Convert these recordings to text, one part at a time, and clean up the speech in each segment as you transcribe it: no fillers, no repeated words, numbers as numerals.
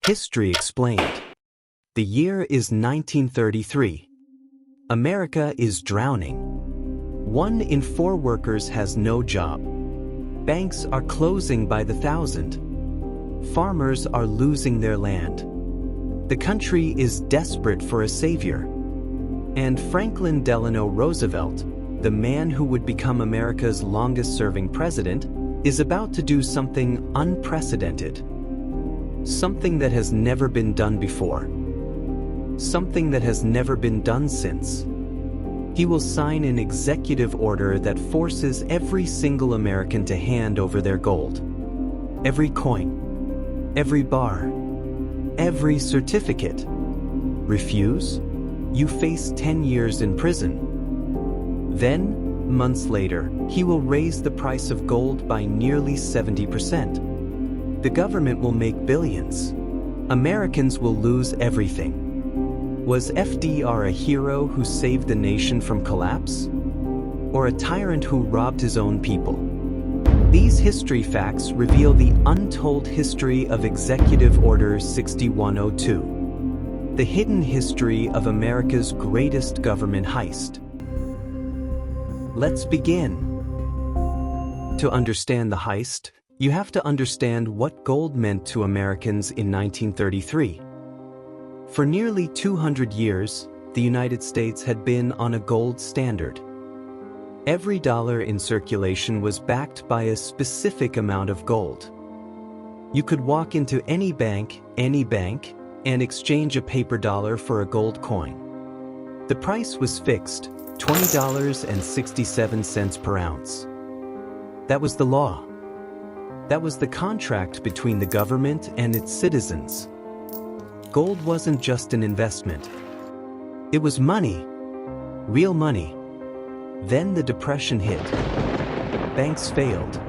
History explained. The year is 1933. America is drowning. 1 in 4 workers has no job. Banks are closing by the thousand. Farmers are losing their land. The country is desperate for a savior. And Franklin Delano Roosevelt, the man who would become America's longest-serving president, is about to do something unprecedented. Something that has never been done before. Something that has never been done since. He will sign an executive order that forces every single American to hand over their gold. Every coin. Every bar. Every certificate. Refuse? You face 10 years in prison. Then, months later, he will raise the price of gold by nearly 70%. The government will make billions. Americans will lose everything. Was FDR a hero who saved the nation from collapse? Or a tyrant who robbed his own people? These history facts reveal the untold history of Executive Order 6102, the hidden history of America's greatest government heist. Let's begin. To understand the heist, you have to understand what gold meant to Americans in 1933. For nearly 200 years, the United States had been on a gold standard. Every dollar in circulation was backed by a specific amount of gold. You could walk into any bank, and exchange a paper dollar for a gold coin. The price was fixed, $20.67 per ounce. That was the law. That was the contract between the government and its citizens. Gold wasn't just an investment. It was money. Real money. Then the Depression hit. Banks failed.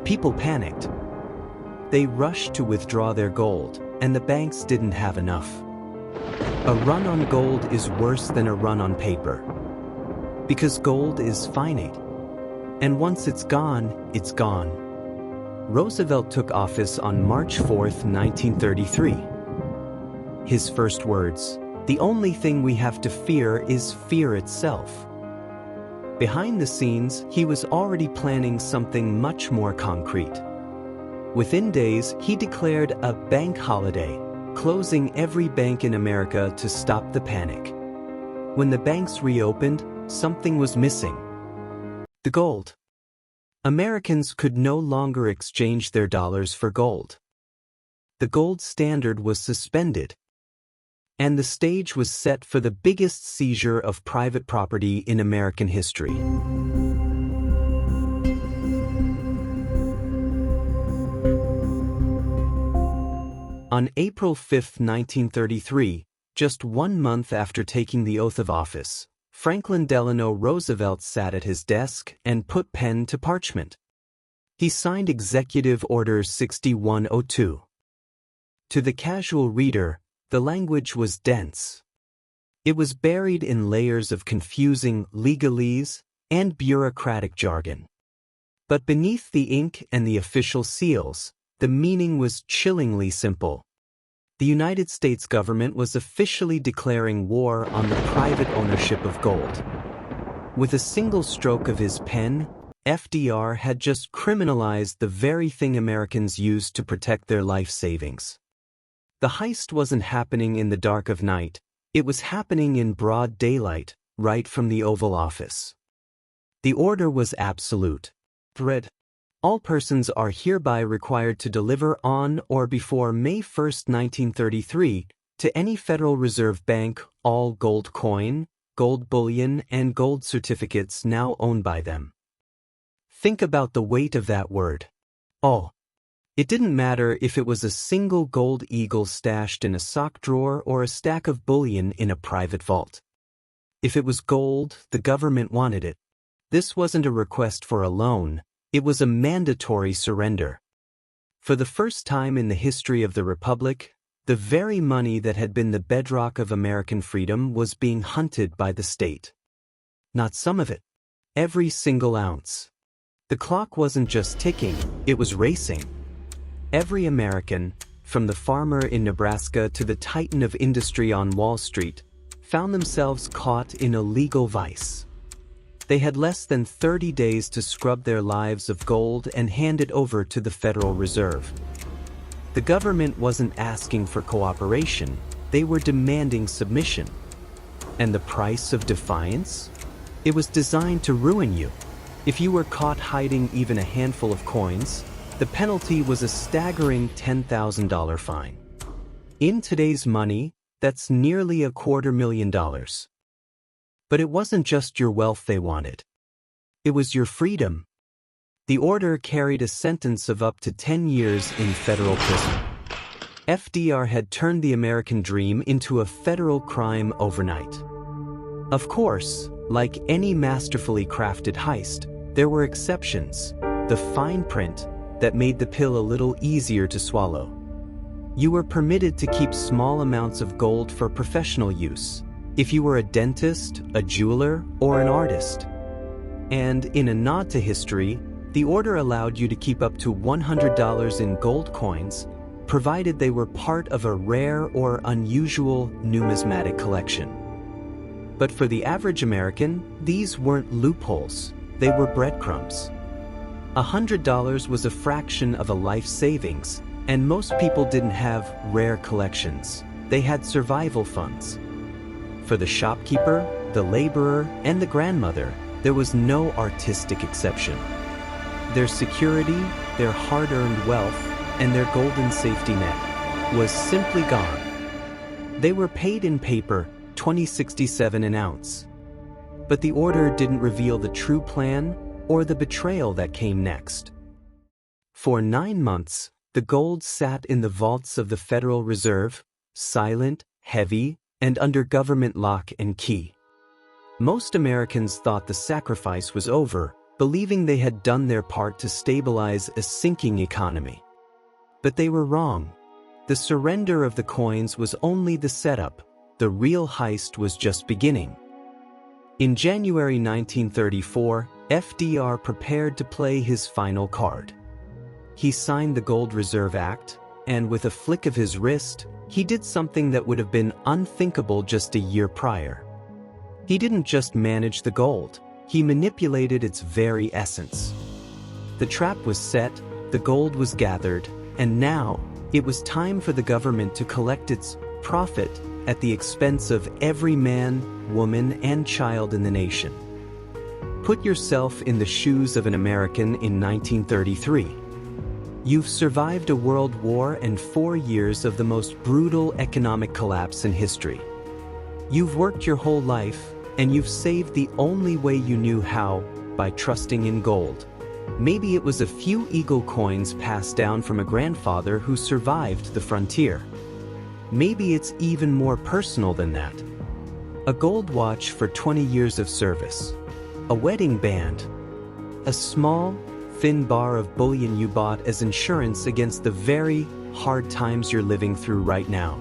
People panicked. They rushed to withdraw their gold, and the banks didn't have enough. A run on gold is worse than a run on paper. Because gold is finite. And once it's gone, it's gone. Roosevelt took office on March 4, 1933. His first words, "The only thing we have to fear is fear itself." Behind the scenes, he was already planning something much more concrete. Within days, he declared a bank holiday, closing every bank in America to stop the panic. When the banks reopened, something was missing. The gold. Americans could no longer exchange their dollars for gold. The gold standard was suspended. And the stage was set for the biggest seizure of private property in American history. On April 5, 1933, just 1 month after taking the oath of office, Franklin Delano Roosevelt sat at his desk and put pen to parchment. He signed Executive Order 6102. To the casual reader, the language was dense. It was buried in layers of confusing legalese and bureaucratic jargon. But beneath the ink and the official seals, the meaning was chillingly simple. The United States government was officially declaring war on the private ownership of gold. With a single stroke of his pen, FDR had just criminalized the very thing Americans used to protect their life savings. The heist wasn't happening in the dark of night, it was happening in broad daylight, right from the Oval Office. The order was absolute. Read, "All persons are hereby required to deliver on or before May 1, 1933, to any Federal Reserve Bank all gold coin, gold bullion, and gold certificates now owned by them." Think about the weight of that word. All. It didn't matter if it was a single gold eagle stashed in a sock drawer or a stack of bullion in a private vault. If it was gold, the government wanted it. This wasn't a request for a loan. It was a mandatory surrender. For the first time in the history of the Republic, the very money that had been the bedrock of American freedom was being hunted by the state. Not some of it. Every single ounce. The clock wasn't just ticking, it was racing. Every American, from the farmer in Nebraska to the titan of industry on Wall Street, found themselves caught in a legal vice. They had less than 30 days to scrub their lives of gold and hand it over to the Federal Reserve. The government wasn't asking for cooperation, they were demanding submission. And the price of defiance? It was designed to ruin you. If you were caught hiding even a handful of coins, the penalty was a staggering $10,000 fine. In today's money, that's nearly $250,000. But it wasn't just your wealth they wanted. It was your freedom. The order carried a sentence of up to 10 years in federal prison. FDR had turned the American dream into a federal crime overnight. Of course, like any masterfully crafted heist, there were exceptions, the fine print that made the pill a little easier to swallow. You were permitted to keep small amounts of gold for professional use, if you were a dentist, a jeweler, or an artist. And in a nod to history, the order allowed you to keep up to $100 in gold coins, provided they were part of a rare or unusual numismatic collection. But for the average American, these weren't loopholes, they were breadcrumbs. $100 was a fraction of a life savings, and most people didn't have rare collections. They had survival funds. For the shopkeeper, the laborer, and the grandmother, there was no artistic exception. Their security, their hard-earned wealth, and their golden safety net was simply gone. They were paid in paper, $20.67 an ounce. But the order didn't reveal the true plan or the betrayal that came next. For 9 months, the gold sat in the vaults of the Federal Reserve, silent, heavy, and under government lock and key. Most Americans thought the sacrifice was over, believing they had done their part to stabilize a sinking economy. But they were wrong. The surrender of the coins was only the setup. The real heist was just beginning. In January 1934, FDR prepared to play his final card. He signed the Gold Reserve Act, and with a flick of his wrist, he did something that would have been unthinkable just a year prior. He didn't just manage the gold, he manipulated its very essence. The trap was set, the gold was gathered, and now it was time for the government to collect its profit at the expense of every man, woman, and child in the nation. Put yourself in the shoes of an American in 1933. You've survived a world war and 4 years of the most brutal economic collapse in history. You've worked your whole life, and you've saved the only way you knew how, by trusting in gold. Maybe it was a few eagle coins passed down from a grandfather who survived the frontier. Maybe it's even more personal than that. A gold watch for 20 years of service. A wedding band. A small, thin bar of bullion you bought as insurance against the very hard times you're living through right now.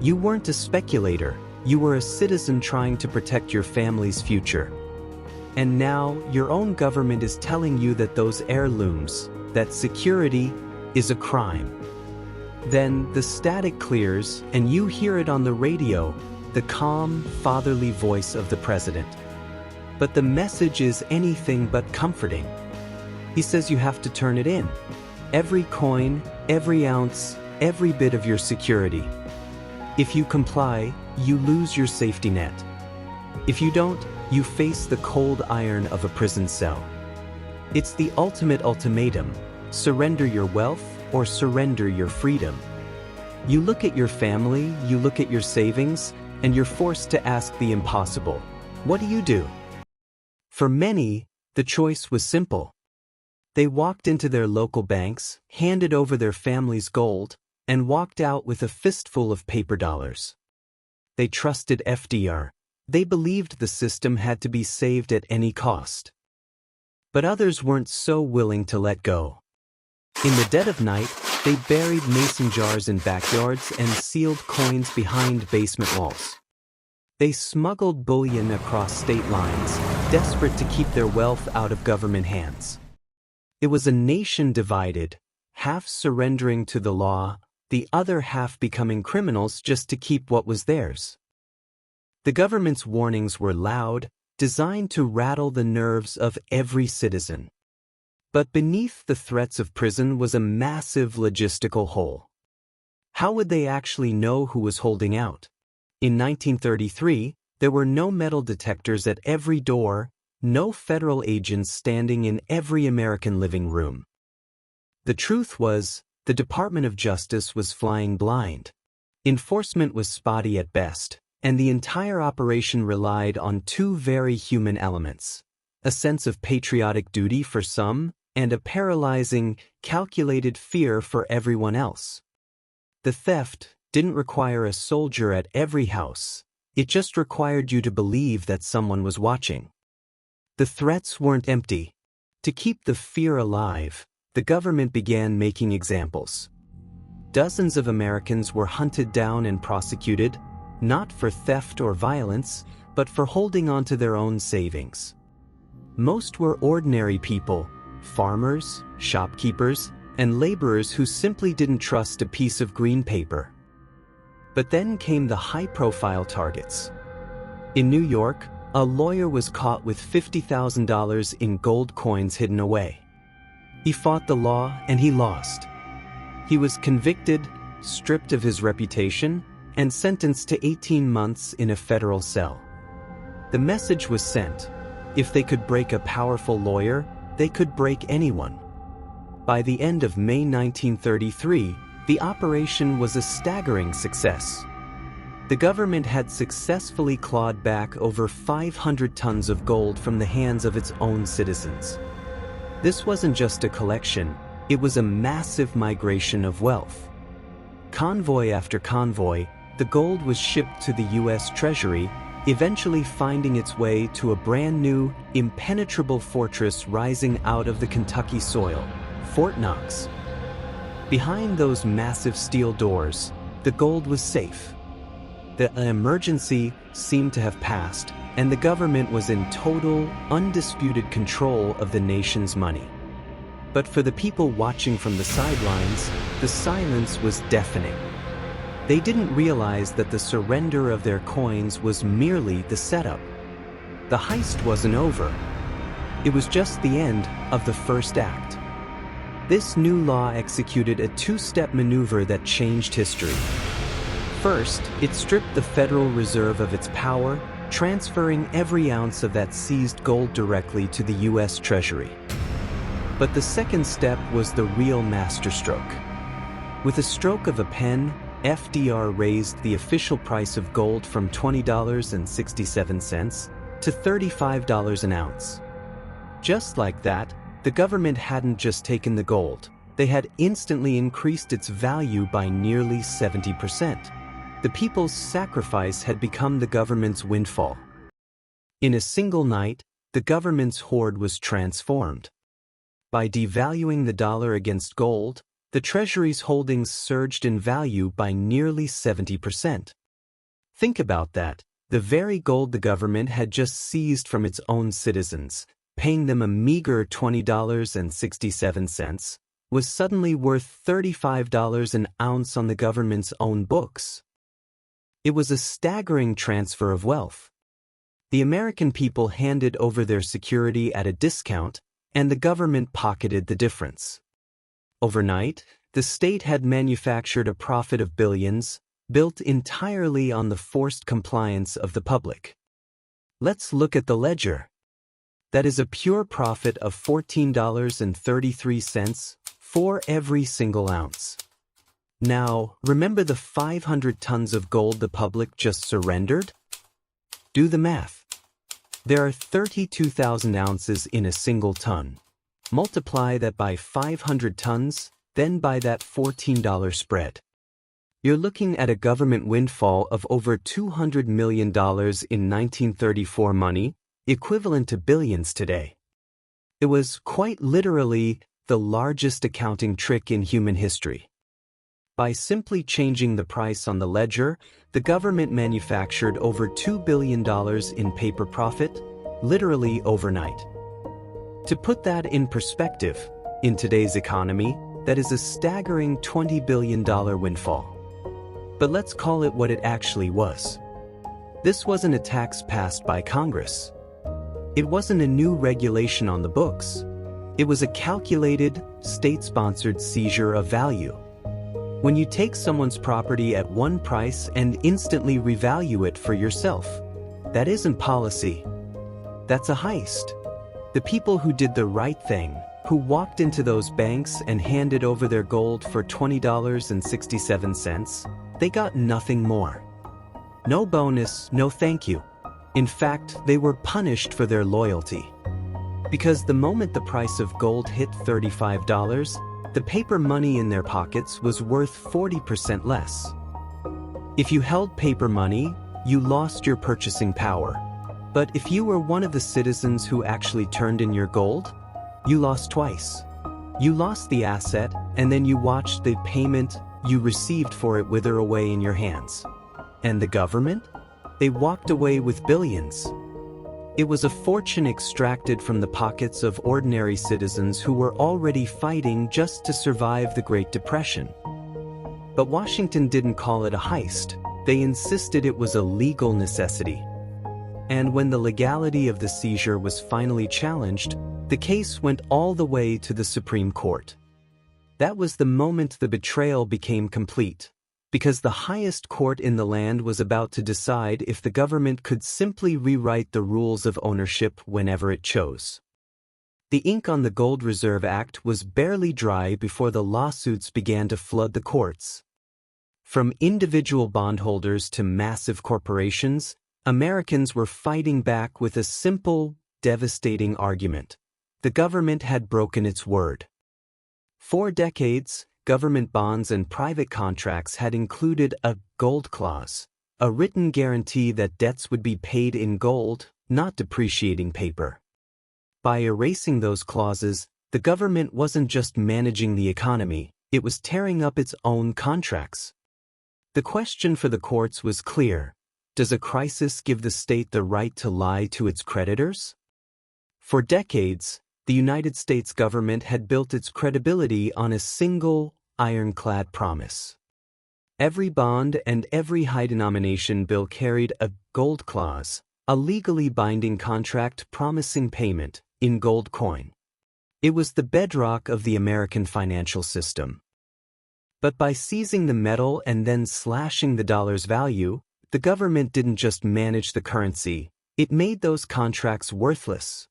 You weren't a speculator, you were a citizen trying to protect your family's future. And now, your own government is telling you that those heirlooms, that security, is a crime. Then the static clears, and you hear it on the radio, the calm, fatherly voice of the president. But the message is anything but comforting. He says you have to turn it in. Every coin, every ounce, every bit of your security. If you comply, you lose your safety net. If you don't, you face the cold iron of a prison cell. It's the ultimate ultimatum: surrender your wealth or surrender your freedom. You look at your family, you look at your savings, and you're forced to ask the impossible. What do? For many, the choice was simple. They walked into their local banks, handed over their family's gold, and walked out with a fistful of paper dollars. They trusted FDR. They believed the system had to be saved at any cost. But others weren't so willing to let go. In the dead of night, they buried mason jars in backyards and sealed coins behind basement walls. They smuggled bullion across state lines, desperate to keep their wealth out of government hands. It was a nation divided, half surrendering to the law, the other half becoming criminals just to keep what was theirs. The government's warnings were loud, designed to rattle the nerves of every citizen. But beneath the threats of prison was a massive logistical hole. How would they actually know who was holding out? In 1933, there were no metal detectors at every door, no federal agents standing in every American living room. The truth was, the Department of Justice was flying blind. Enforcement was spotty at best, and the entire operation relied on two very human elements: a sense of patriotic duty for some, and a paralyzing, calculated fear for everyone else. The theft didn't require a soldier at every house. It just required you to believe that someone was watching. The threats weren't empty. To keep the fear alive, the government began making examples. Dozens of Americans were hunted down and prosecuted, not for theft or violence, but for holding on to their own savings. Most were ordinary people, farmers, shopkeepers, and laborers who simply didn't trust a piece of green paper. But then came the high-profile targets. In New York, a lawyer was caught with $50,000 in gold coins hidden away. He fought the law and he lost. He was convicted, stripped of his reputation, and sentenced to 18 months in a federal cell. The message was sent: if they could break a powerful lawyer, they could break anyone. By the end of May 1933, the operation was a staggering success. The government had successfully clawed back over 500 tons of gold from the hands of its own citizens. This wasn't just a collection, it was a massive migration of wealth. Convoy after convoy, the gold was shipped to the U.S. Treasury, eventually finding its way to a brand new, impenetrable fortress rising out of the Kentucky soil, Fort Knox. Behind those massive steel doors, the gold was safe. The emergency seemed to have passed, and the government was in total, undisputed control of the nation's money. But for the people watching from the sidelines, the silence was deafening. They didn't realize that the surrender of their coins was merely the setup. The heist wasn't over. It was just the end of the first act. This new law executed a two-step maneuver that changed history. First, it stripped the Federal Reserve of its power, transferring every ounce of that seized gold directly to the U.S. Treasury. But the second step was the real masterstroke. With a stroke of a pen, FDR raised the official price of gold from $20.67 to $35 an ounce. Just like that, the government hadn't just taken the gold, they had instantly increased its value by nearly 70%. The people's sacrifice had become the government's windfall. In a single night, the government's hoard was transformed. By devaluing the dollar against gold, the Treasury's holdings surged in value by nearly 70%. Think about that. The very gold the government had just seized from its own citizens, paying them a meager $20.67, was suddenly worth $35 an ounce on the government's own books. It was a staggering transfer of wealth. The American people handed over their security at a discount, and the government pocketed the difference. Overnight, the state had manufactured a profit of billions, built entirely on the forced compliance of the public. Let's look at the ledger. That is a pure profit of $14.33 for every single ounce. Now, remember the 500 tons of gold the public just surrendered? Do the math. There are 32,000 ounces in a single ton. Multiply that by 500 tons, then by that $14 spread. You're looking at a government windfall of over $200 million in 1934 money, equivalent to billions today. It was quite literally the largest accounting trick in human history. By simply changing the price on the ledger, the government manufactured over $2 billion in paper profit, literally overnight. To put that in perspective, in today's economy, That is a staggering $20 billion windfall. But let's call it what it actually was. This wasn't a tax passed by Congress. It wasn't a new regulation on the books. It was a calculated, state-sponsored seizure of value. When you take someone's property at one price and instantly revalue it for yourself, that isn't policy. That's a heist. The people who did the right thing, who walked into those banks and handed over their gold for $20.67, they got nothing more. No bonus, no thank you. In fact, they were punished for their loyalty. Because the moment the price of gold hit $35, the paper money in their pockets was worth 40% less. If you held paper money, you lost your purchasing power. But if you were one of the citizens who actually turned in your gold, you lost twice. You lost the asset, and then you watched the payment you received for it wither away in your hands. And the government? They walked away with billions. It was a fortune extracted from the pockets of ordinary citizens who were already fighting just to survive the Great Depression. But Washington didn't call it a heist. They insisted it was a legal necessity. And when the legality of the seizure was finally challenged, the case went all the way to the Supreme Court. That was the moment the betrayal became complete, because the highest court in the land was about to decide if the government could simply rewrite the rules of ownership whenever it chose. The ink on the Gold Reserve Act was barely dry before the lawsuits began to flood the courts. From individual bondholders to massive corporations, Americans were fighting back with a simple, devastating argument. The government had broken its word. For decades, government bonds and private contracts had included a gold clause, a written guarantee that debts would be paid in gold, not depreciating paper. By erasing those clauses, the government wasn't just managing the economy, it was tearing up its own contracts. The question for the courts was clear. Does a crisis give the state the right to lie to its creditors? For decades, the United States government had built its credibility on a single, ironclad promise. Every bond and every high-denomination bill carried a gold clause, a legally binding contract promising payment in gold coin. It was the bedrock of the American financial system. But by seizing the metal and then slashing the dollar's value, the government didn't just manage the currency, it made those contracts worthless.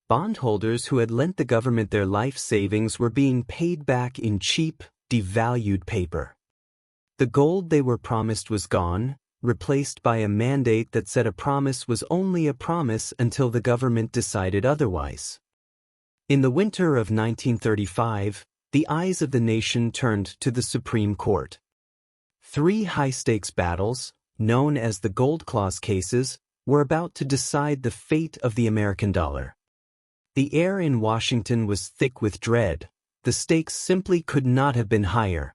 Bondholders who had lent the government their life savings were being paid back in cheap, devalued paper. The gold they were promised was gone, replaced by a mandate that said a promise was only a promise until the government decided otherwise. In the winter of 1935, the eyes of the nation turned to the Supreme Court. 3 high-stakes battles, known as the Gold Clause cases, were about to decide the fate of the American dollar. The air in Washington was thick with dread. The stakes simply could not have been higher.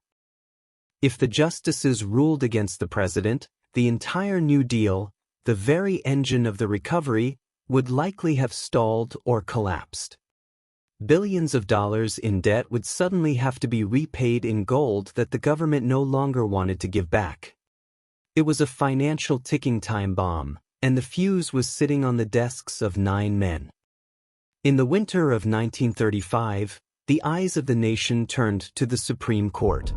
If the justices ruled against the president, the entire New Deal, the very engine of the recovery, would likely have stalled or collapsed. Billions of dollars in debt would suddenly have to be repaid in gold that the government no longer wanted to give back. It was a financial ticking time bomb, and the fuse was sitting on the desks of 9 men. In the winter of 1935, the eyes of the nation turned to the Supreme Court.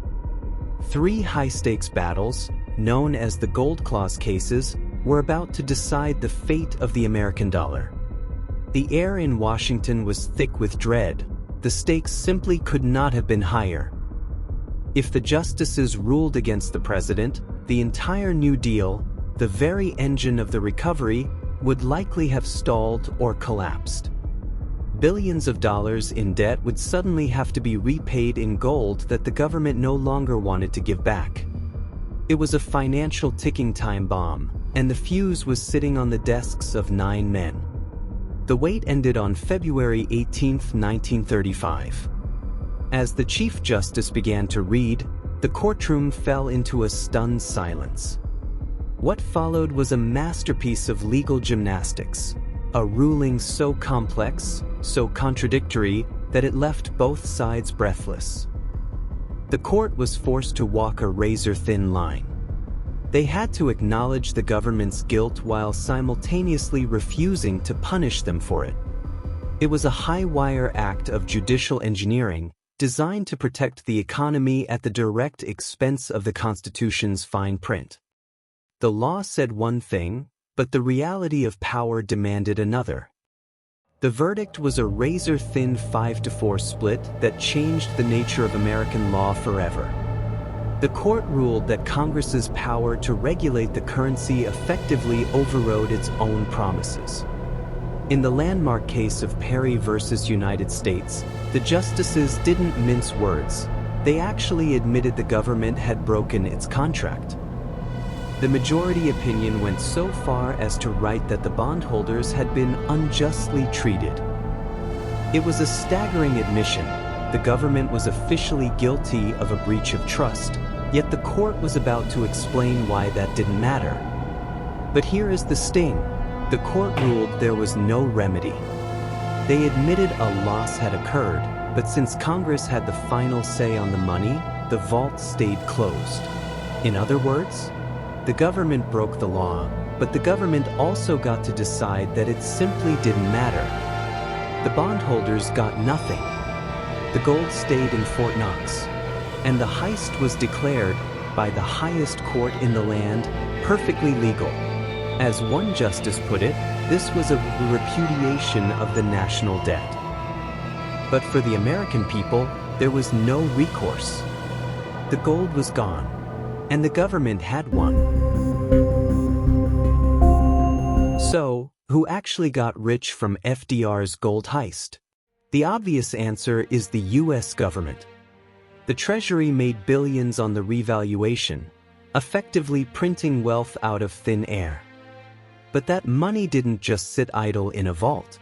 3 high-stakes battles, known as the Gold Clause cases, were about to decide the fate of the American dollar. The air in Washington was thick with dread. The stakes simply could not have been higher. If the justices ruled against the president, the entire New Deal, the very engine of the recovery, would likely have stalled or collapsed. Billions of dollars in debt would suddenly have to be repaid in gold that the government no longer wanted to give back. It was a financial ticking time bomb, and the fuse was sitting on the desks of 9 men. The wait ended on February 18, 1935. As the Chief Justice began to read, the courtroom fell into a stunned silence. What followed was a masterpiece of legal gymnastics, a ruling so complex, so contradictory, that it left both sides breathless. The court was forced to walk a razor-thin line. They had to acknowledge the government's guilt while simultaneously refusing to punish them for it. It was a high-wire act of judicial engineering designed to protect the economy at the direct expense of the Constitution's fine print. The law said one thing, but the reality of power demanded another. The verdict was a razor-thin 5-4 split that changed the nature of American law forever. The court ruled that Congress's power to regulate the currency effectively overrode its own promises. In the landmark case of Perry versus United States, the justices didn't mince words. They actually admitted the government had broken its contract. The majority opinion went so far as to write that the bondholders had been unjustly treated. It was a staggering admission. The government was officially guilty of a breach of trust, yet the court was about to explain why that didn't matter. But here is the sting. The court ruled there was no remedy. They admitted a loss had occurred, but since Congress had the final say on the money, the vault stayed closed. In other words, the government broke the law, but the government also got to decide that it simply didn't matter. The bondholders got nothing. The gold stayed in Fort Knox, and the heist was declared, by the highest court in the land, perfectly legal. As one justice put it, this was a repudiation of the national debt. But for the American people, there was no recourse. The gold was gone, and the government had won. So, who actually got rich from FDR's gold heist? The obvious answer is the US government. The Treasury made billions on the revaluation, effectively printing wealth out of thin air. But that money didn't just sit idle in a vault.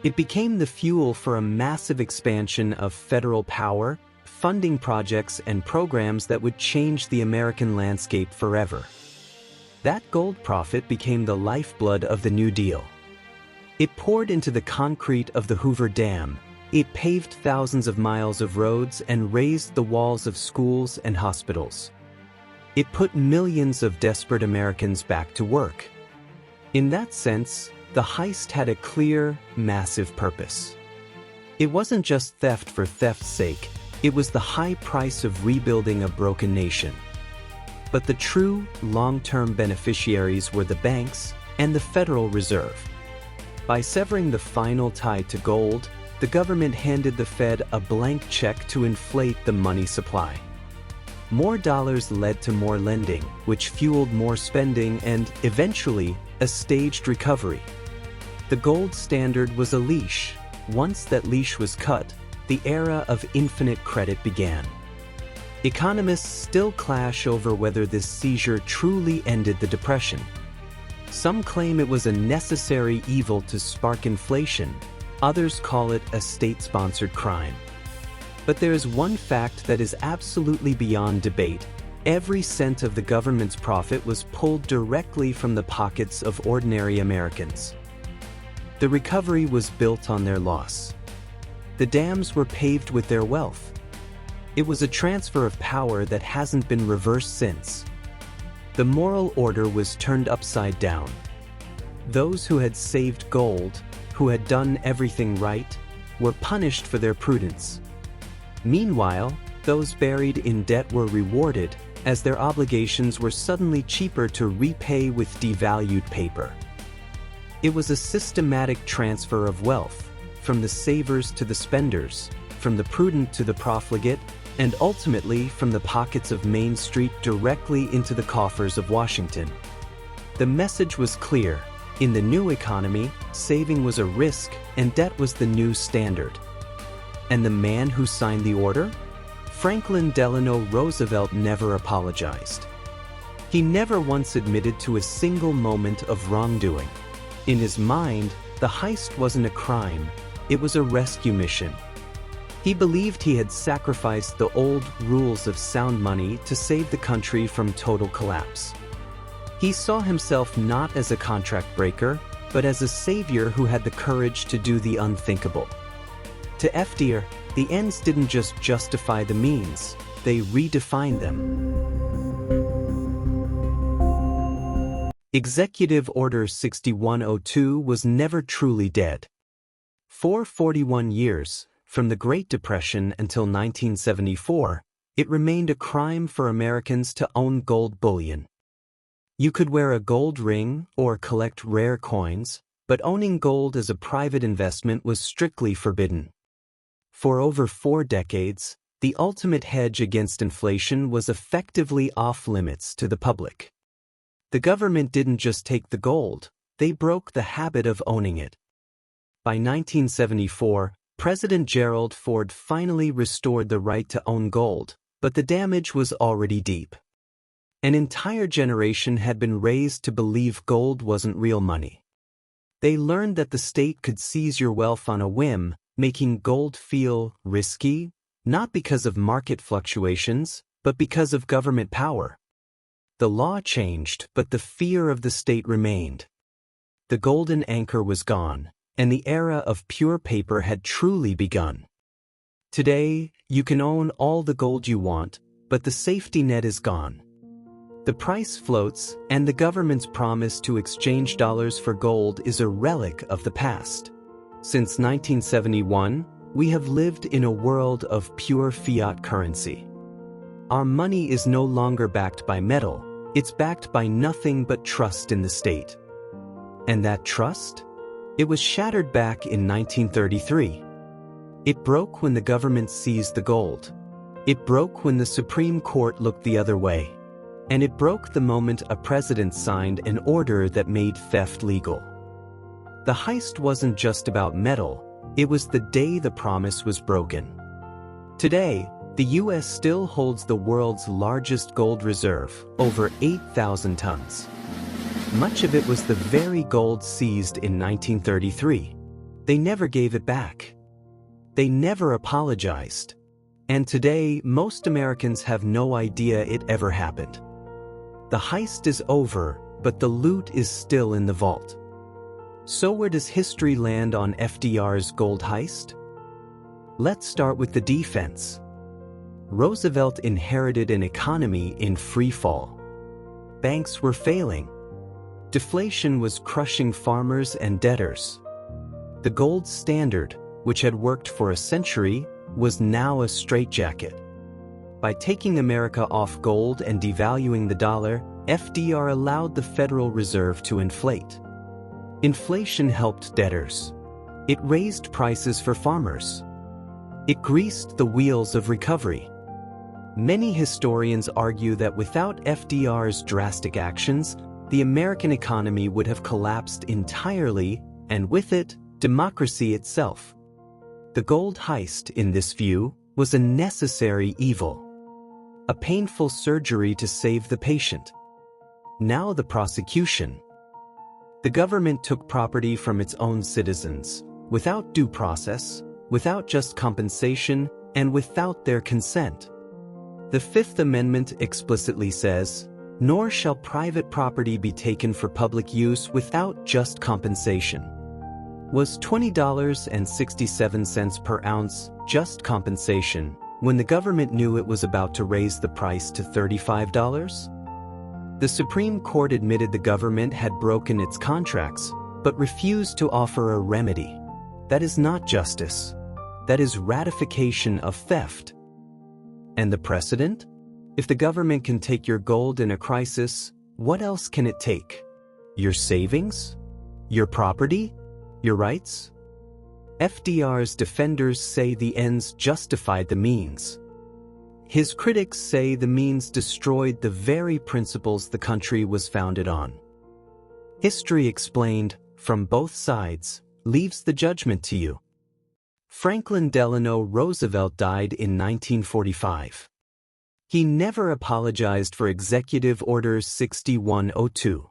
It became the fuel for a massive expansion of federal power, funding projects and programs that would change the American landscape forever. That gold profit became the lifeblood of the New Deal. It poured into the concrete of the Hoover Dam. It paved thousands of miles of roads and raised the walls of schools and hospitals. It put millions of desperate Americans back to work. In that sense, the heist had a clear, massive purpose. It wasn't just theft for theft's sake, it was the high price of rebuilding a broken nation. But the true, long-term beneficiaries were the banks and the Federal Reserve. By severing the final tie to gold, the government handed the Fed a blank check to inflate the money supply. More dollars led to more lending, which fueled more spending and, eventually, a staged recovery. The gold standard was a leash. Once that leash was cut, the era of infinite credit began. Economists still clash over whether this seizure truly ended the Depression. Some claim it was a necessary evil to spark inflation. Others call it a state-sponsored crime. But there is one fact that is absolutely beyond debate. Every cent of the government's profit was pulled directly from the pockets of ordinary Americans. The recovery was built on their loss. The dams were paved with their wealth. It was a transfer of power that hasn't been reversed since. The moral order was turned upside down. Those who had saved gold, who had done everything right, were punished for their prudence. Meanwhile, those buried in debt were rewarded, as their obligations were suddenly cheaper to repay with devalued paper. It was a systematic transfer of wealth, from the savers to the spenders, from the prudent to the profligate, and ultimately from the pockets of Main Street directly into the coffers of Washington. The message was clear. In the new economy, saving was a risk and debt was the new standard. And the man who signed the order? Franklin Delano Roosevelt never apologized. He never once admitted to a single moment of wrongdoing. In his mind, the heist wasn't a crime, it was a rescue mission. He believed he had sacrificed the old rules of sound money to save the country from total collapse. He saw himself not as a contract breaker, but as a savior who had the courage to do the unthinkable. To FDR, the ends didn't just justify the means, they redefined them. Executive Order 6102 was never truly dead. For 41 years, from the Great Depression until 1974, it remained a crime for Americans to own gold bullion. You could wear a gold ring or collect rare coins, but owning gold as a private investment was strictly forbidden. For over 4 decades, the ultimate hedge against inflation was effectively off-limits to the public. The government didn't just take the gold, they broke the habit of owning it. By 1974, President Gerald Ford finally restored the right to own gold, but the damage was already deep. An entire generation had been raised to believe gold wasn't real money. They learned that the state could seize your wealth on a whim, making gold feel risky, not because of market fluctuations, but because of government power. The law changed, but the fear of the state remained. The golden anchor was gone, and the era of pure paper had truly begun. Today, you can own all the gold you want, but the safety net is gone. The price floats, and the government's promise to exchange dollars for gold is a relic of the past. Since 1971, we have lived in a world of pure fiat currency. Our money is no longer backed by metal, it's backed by nothing but trust in the state. And that trust? It was shattered back in 1933. It broke when the government seized the gold. It broke when the Supreme Court looked the other way. And it broke the moment a president signed an order that made theft legal. The heist wasn't just about metal, it was the day the promise was broken. Today, the U.S. still holds the world's largest gold reserve, over 8,000 tons. Much of it was the very gold seized in 1933. They never gave it back. They never apologized. And today, most Americans have no idea it ever happened. The heist is over, but the loot is still in the vault. So where does history land on FDR's gold heist? Let's start with the defense. Roosevelt inherited an economy in free fall. Banks were failing. Deflation was crushing farmers and debtors. The gold standard, which had worked for a century, was now a straitjacket. By taking America off gold and devaluing the dollar, FDR allowed the Federal Reserve to inflate. Inflation helped debtors. It raised prices for farmers. It greased the wheels of recovery. Many historians argue that without FDR's drastic actions, the American economy would have collapsed entirely, and with it, democracy itself. The gold heist, in this view, was a necessary evil. A painful surgery to save the patient. Now the prosecution. The government took property from its own citizens, without due process, without just compensation, and without their consent. The Fifth Amendment explicitly says, "Nor shall private property be taken for public use without just compensation." Was $20.67 per ounce just compensation when the government knew it was about to raise the price to $35? The Supreme Court admitted the government had broken its contracts, but refused to offer a remedy. That is not justice. That is ratification of theft. And the precedent? If the government can take your gold in a crisis, what else can it take? Your savings? Your property? Your rights? FDR's defenders say the ends justified the means. His critics say the means destroyed the very principles the country was founded on. History explained, from both sides, leaves the judgment to you. Franklin Delano Roosevelt died in 1945. He never apologized for Executive Order 6102.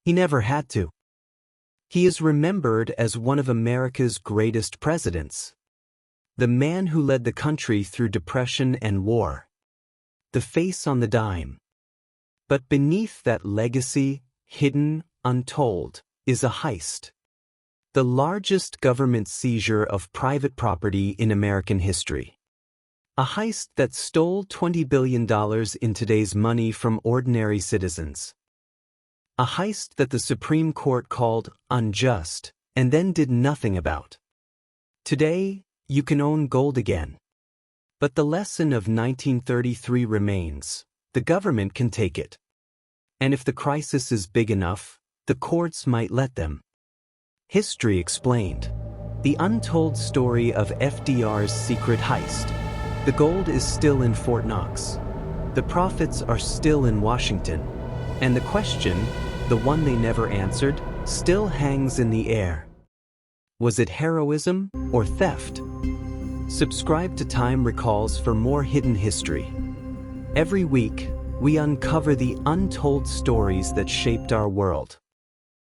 He never had to. He is remembered as one of America's greatest presidents. The man who led the country through depression and war. The face on the dime. But beneath that legacy, hidden, untold, is a heist. The largest government seizure of private property in American history. A heist that stole $20 billion in today's money from ordinary citizens. A heist that the Supreme Court called unjust and then did nothing about. Today, you can own gold again. But the lesson of 1933 remains: the government can take it. And if the crisis is big enough, the courts might let them. History Explained. The untold story of FDR's secret heist. The gold is still in Fort Knox. The profits are still in Washington. And the question, the one they never answered, still hangs in the air. Was it heroism or theft? Subscribe to Time Recalls for more hidden history. Every week, we uncover the untold stories that shaped our world.